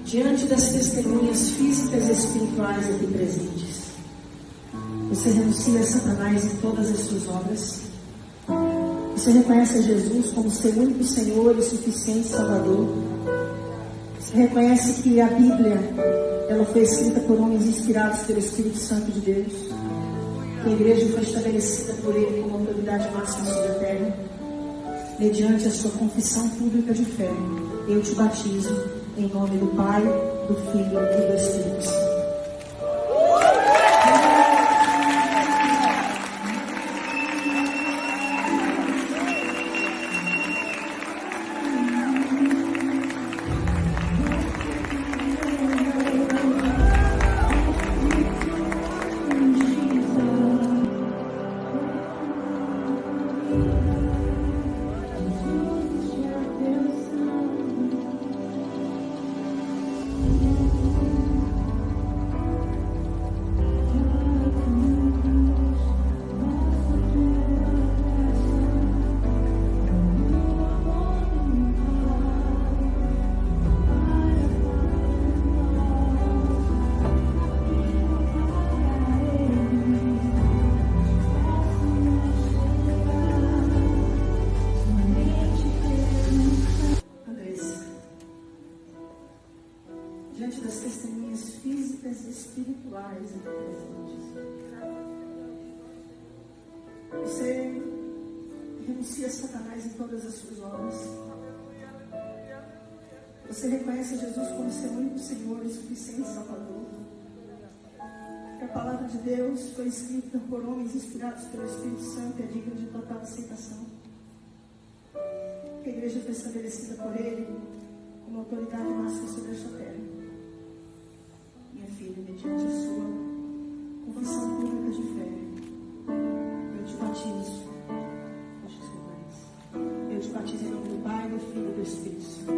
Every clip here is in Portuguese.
diante das testemunhas físicas e espirituais aqui presentes, você renuncia a Satanás em todas as suas obras? Você reconhece a Jesus como seu único Senhor e suficiente Salvador? Você reconhece que a Bíblia, ela foi escrita por homens inspirados pelo Espírito Santo de Deus? Que a igreja foi estabelecida por Ele como autoridade máxima sobre a terra? Mediante a sua confissão pública de fé, eu te batizo em nome do Pai, do Filho e do Espírito Santo. Diante das testemunhas físicas e espirituais aqui presentes, você renuncia a Satanás em todas as suas obras. Você reconhece Jesus como seu único Senhor e suficiente Salvador. Que a palavra de Deus foi escrita por homens inspirados pelo Espírito Santo e é digna de total aceitação. Que a igreja foi estabelecida por Ele como autoridade máxima sobre esta terra. Minha filha, mediante a sua confissão pública de fé, eu te batizo. Eu te batizo em nome do Pai, do Filho e do Espírito Santo.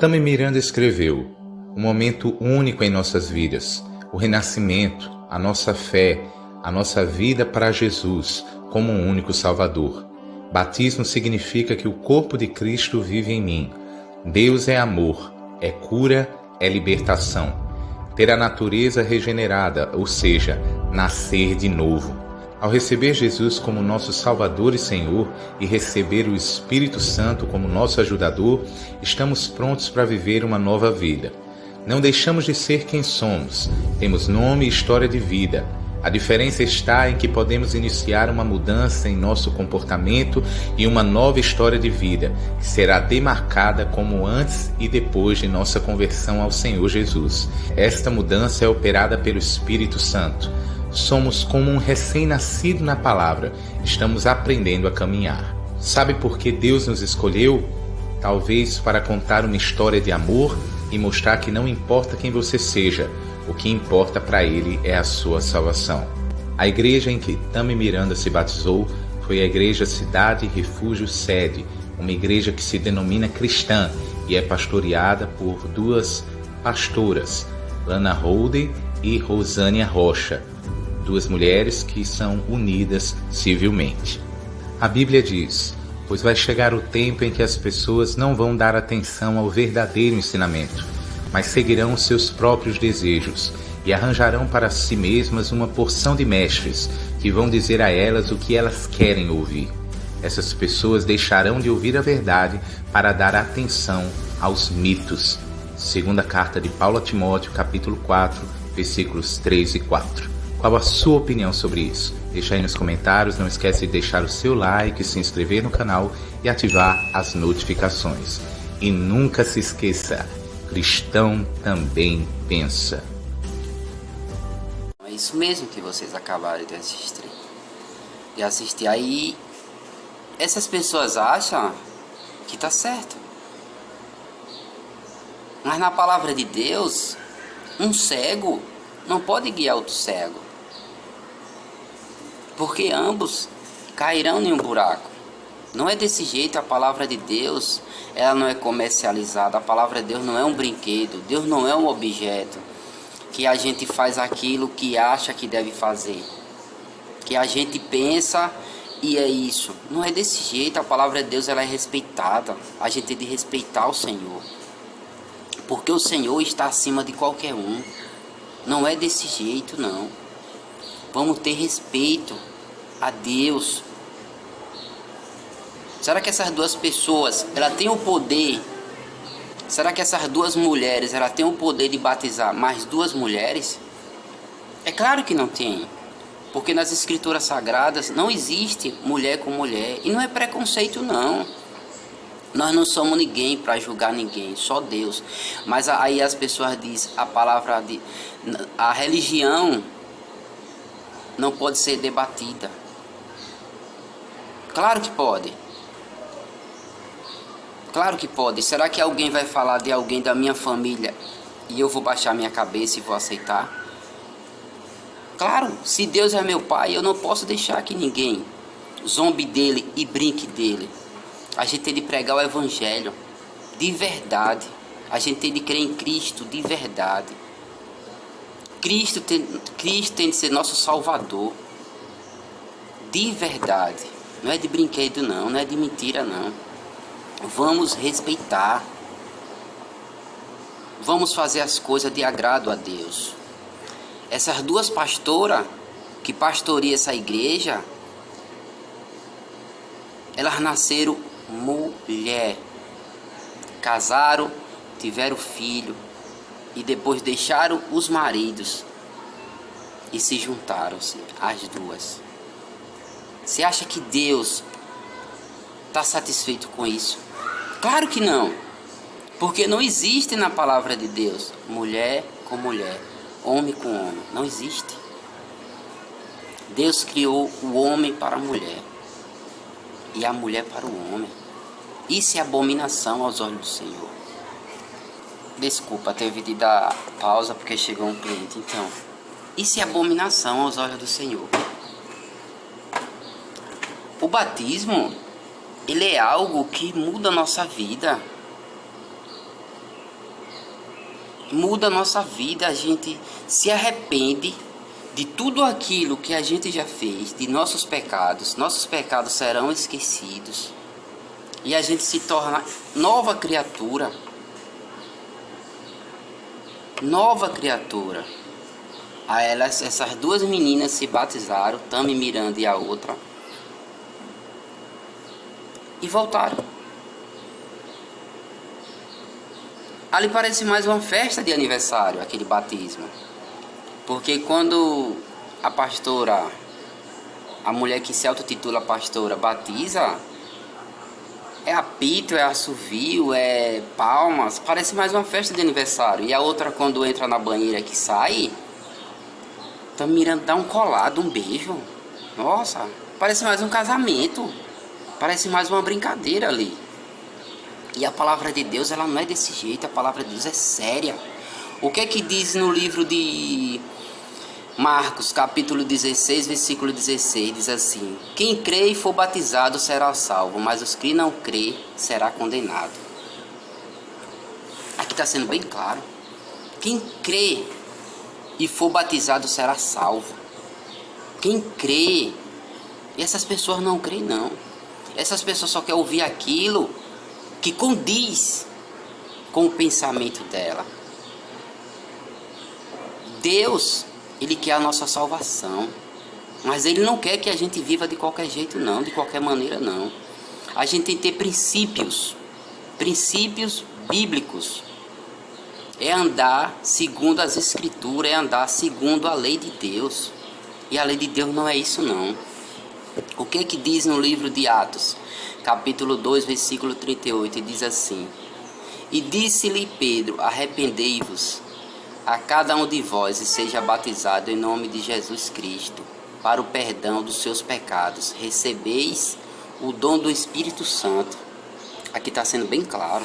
Tami Miranda escreveu: um momento único em nossas vidas, o renascimento, a nossa fé, a nossa vida para Jesus como um único Salvador. Batismo significa que o corpo de Cristo vive em mim. Deus é amor, é cura, é libertação. Ter a natureza regenerada, ou seja, nascer de novo. Ao receber Jesus como nosso Salvador e Senhor e receber o Espírito Santo como nosso ajudador, estamos prontos para viver uma nova vida. Não deixamos de ser quem somos, temos nome e história de vida. A diferença está em que podemos iniciar uma mudança em nosso comportamento e uma nova história de vida, que será demarcada como antes e depois de nossa conversão ao Senhor Jesus. Esta mudança é operada pelo Espírito Santo. Somos como um recém-nascido na palavra, estamos aprendendo a caminhar. Sabe por que Deus nos escolheu? Talvez para contar uma história de amor e mostrar que não importa quem você seja, o que importa para Ele é a sua salvação. A igreja em que Tami Miranda se batizou foi a Igreja Cidade Refúgio Sede, uma igreja que se denomina cristã e é pastoreada por duas pastoras, Lana Holden e Rosânia Rocha, duas mulheres que são unidas civilmente. A Bíblia diz: pois vai chegar o tempo em que as pessoas não vão dar atenção ao verdadeiro ensinamento, mas seguirão seus próprios desejos e arranjarão para si mesmas uma porção de mestres que vão dizer a elas o que elas querem ouvir. Essas pessoas deixarão de ouvir a verdade para dar atenção aos mitos. Segunda carta de Paulo a Timóteo, capítulo 4, versículos 3 e 4. Qual a sua opinião sobre isso? Deixa aí nos comentários, não esquece de deixar o seu like, se inscrever no canal e ativar as notificações. E nunca se esqueça, cristão também pensa. É isso mesmo que vocês acabaram de assistir. Aí essas pessoas acham que está certo. Mas na palavra de Deus, um cego não pode guiar outro cego, porque ambos cairão em um buraco. Não é desse jeito. A palavra de Deus, ela não é comercializada. A palavra de Deus não é um brinquedo. Deus não é um objeto que a gente faz aquilo que acha que deve fazer, que a gente pensa e é isso. Não é desse jeito. A palavra de Deus, ela é respeitada. A gente tem de respeitar o Senhor, porque o Senhor está acima de qualquer um. Não é desse jeito, não. Vamos ter respeito a Deus. Será que essas duas pessoas, ela tem o poder? Será que essas duas mulheres, ela tem o poder de batizar mais duas mulheres? É claro que não tem. Porque nas escrituras sagradas não existe mulher com mulher. E não é preconceito, não. Nós não somos ninguém para julgar ninguém, só Deus. Mas aí as pessoas dizem, a religião não pode ser debatida. Claro que pode. Claro que pode. Será que alguém vai falar de alguém da minha família e eu vou baixar minha cabeça e vou aceitar? Claro, se Deus é meu pai, eu não posso deixar que ninguém zombe dele e brinque dele. A gente tem de pregar o evangelho de verdade. A gente tem de crer em Cristo de verdade. Cristo tem de ser nosso Salvador de verdade. Não é de brinquedo, não. Não é de mentira, não. Vamos respeitar. Vamos fazer as coisas de agrado a Deus. Essas duas pastoras que pastoreiam essa igreja, elas nasceram mulher, casaram, tiveram filho e depois deixaram os maridos e se juntaram-se as duas. Você acha que Deus está satisfeito com isso? Claro que não, porque não existe na palavra de Deus mulher com mulher, homem com homem, não existe. Deus criou o homem para a mulher e a mulher para o homem. Isso é abominação aos olhos do Senhor. Desculpa, teve de dar pausa porque chegou um cliente. Então, isso é abominação aos olhos do Senhor. O batismo, ele é algo que muda a nossa vida. Muda a nossa vida. A gente se arrepende de tudo aquilo que a gente já fez, de nossos pecados. Nossos pecados serão esquecidos e a gente se torna nova criatura. Nova criatura. Essas duas meninas se batizaram, Tami Miranda e a outra, e voltaram. Ali parece mais uma festa de aniversário, aquele batismo. Porque quando a pastora, a mulher que se autotitula pastora, batiza, é apito, é assovio, é palmas, parece mais uma festa de aniversário. E a outra, quando entra na banheira que sai, tá mirando, dá um colado, um beijo. Nossa, parece mais um casamento, parece mais uma brincadeira ali. E a palavra de Deus, ela não é desse jeito. A palavra de Deus é séria. O que é que diz no livro de Marcos, capítulo 16, versículo 16, diz assim: quem crê e for batizado será salvo, mas os que não crê será condenado. Aqui está sendo bem claro. Quem crê e for batizado será salvo. Quem crê. E essas pessoas não creem, não. Essas pessoas só querem ouvir aquilo que condiz com o pensamento dela. Deus, Ele quer a nossa salvação, mas Ele não quer que a gente viva de qualquer jeito, não, de qualquer maneira, não. A gente tem que ter princípios bíblicos. É andar segundo as Escrituras, é andar segundo a lei de Deus. E a lei de Deus não é isso, não. O que é que diz no livro de Atos, capítulo 2, versículo 38, diz assim: e disse-lhe Pedro, arrependei-vos a cada um de vós e seja batizado em nome de Jesus Cristo para o perdão dos seus pecados. Recebeis o dom do Espírito Santo. Aqui está sendo bem claro.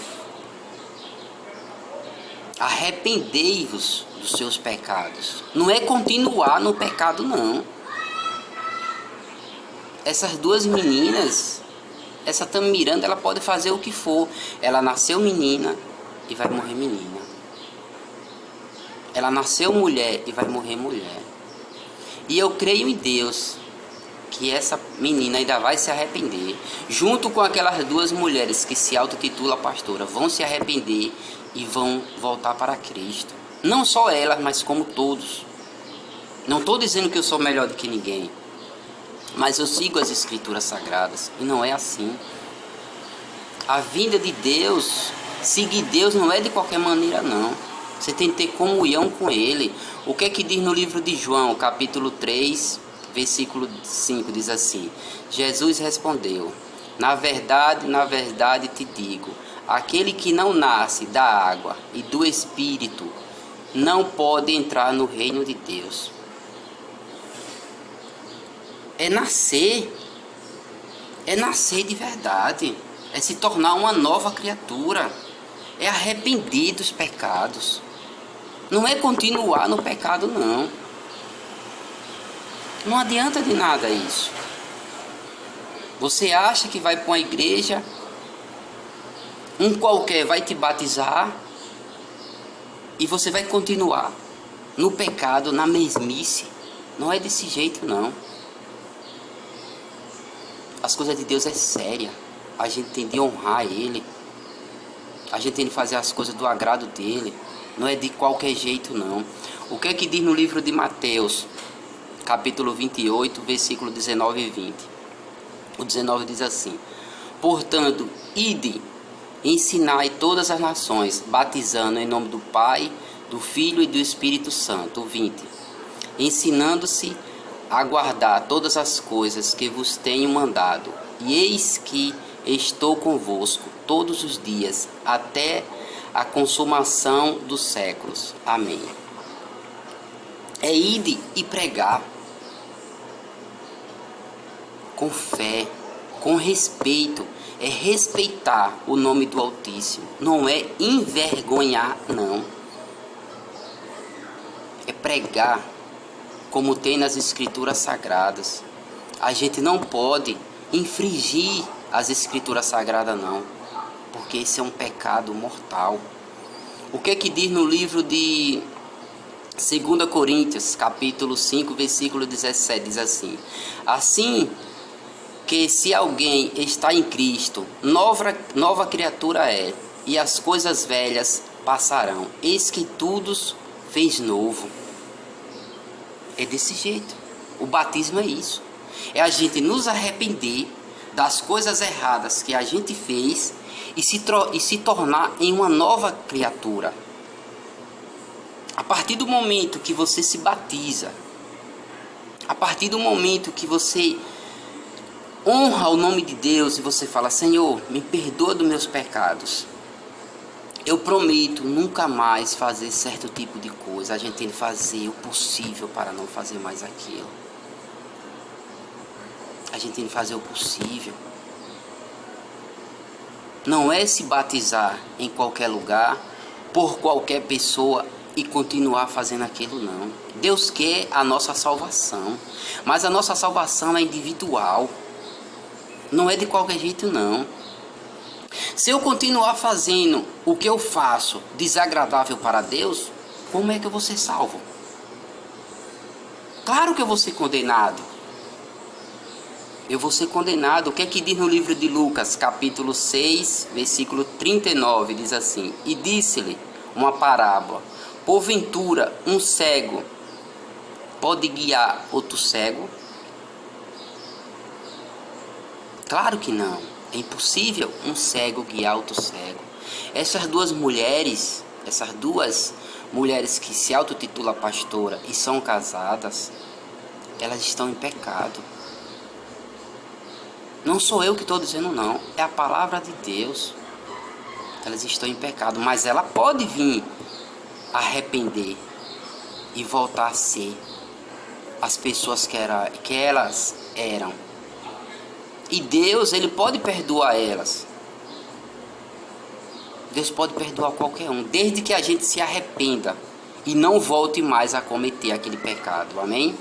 Arrependei-vos dos seus pecados. Não é continuar no pecado, não. Essas duas meninas, essa Tamiranda, ela pode fazer o que for. Ela nasceu menina e vai morrer menina. Ela nasceu mulher e vai morrer mulher. E eu creio em Deus que essa menina ainda vai se arrepender. Junto com aquelas duas mulheres que se autotitulam pastora, vão se arrepender e vão voltar para Cristo. Não só elas, mas como todos. Não estou dizendo que eu sou melhor do que ninguém, mas eu sigo as Escrituras Sagradas. E não é assim. A vinda de Deus, seguir Deus não é de qualquer maneira, não. Você tem que ter comunhão com Ele. O que é que diz no livro de João, capítulo 3, versículo 5, diz assim: Jesus respondeu: na verdade te digo, aquele que não nasce da água e do Espírito não pode entrar no reino de Deus. É nascer de verdade, é se tornar uma nova criatura, é arrepender dos pecados. Não é continuar no pecado, não. Não adianta de nada isso. Você acha que vai para uma igreja, um qualquer vai te batizar e você vai continuar no pecado, na mesmice. Não é desse jeito, não. As coisas de Deus é séria. A gente tem de honrar Ele. A gente tem de fazer as coisas do agrado dEle. Não é de qualquer jeito, não. O que é que diz no livro de Mateus, capítulo 28, versículo 19 e 20? O 19 diz assim: portanto, ide, ensinai todas as nações, batizando em nome do Pai, do Filho e do Espírito Santo. O 20. Ensinando-se a guardar todas as coisas que vos tenho mandado. E eis que estou convosco todos os dias, até a consumação dos séculos. Amém. É ide e pregar com fé, com respeito. É respeitar o nome do Altíssimo. Não é envergonhar, não. É pregar como tem nas Escrituras Sagradas. A gente não pode infringir as Escrituras Sagradas, não, porque esse é um pecado mortal. O que é que diz no livro de 2 Coríntios, capítulo 5, versículo 17, diz assim: assim que se alguém está em Cristo, nova criatura é, e as coisas velhas passarão, eis que tudo fez novo. É desse jeito. O batismo é isso. É a gente nos arrepender das coisas erradas que a gente fez e se tornar em uma nova criatura. A partir do momento que você se batiza, a partir do momento que você honra o nome de Deus e você fala: Senhor, me perdoa dos meus pecados, eu prometo nunca mais fazer certo tipo de coisa. A gente tem que fazer o possível para não fazer mais aquilo. A gente tem que fazer o possível. Não é se batizar em qualquer lugar, por qualquer pessoa e continuar fazendo aquilo, não. Deus quer a nossa salvação, mas a nossa salvação é individual. Não é de qualquer jeito, não. Se eu continuar fazendo o que eu faço desagradável para Deus, como é que eu vou ser salvo? Claro que eu vou ser condenado. Eu vou ser condenado. O que é que diz no livro de Lucas, capítulo 6, versículo 39, diz assim: e disse-lhe uma parábola: porventura um cego pode guiar outro cego? Claro que não. É impossível um cego guiar outro cego. Essas duas mulheres que se autotitulam pastora e são casadas, elas estão em pecado. Não sou eu que estou dizendo, não. É a palavra de Deus. Elas estão em pecado, mas ela pode vir arrepender e voltar a ser as pessoas que elas eram. E Deus, Ele pode perdoar elas. Deus pode perdoar qualquer um, desde que a gente se arrependa e não volte mais a cometer aquele pecado. Amém?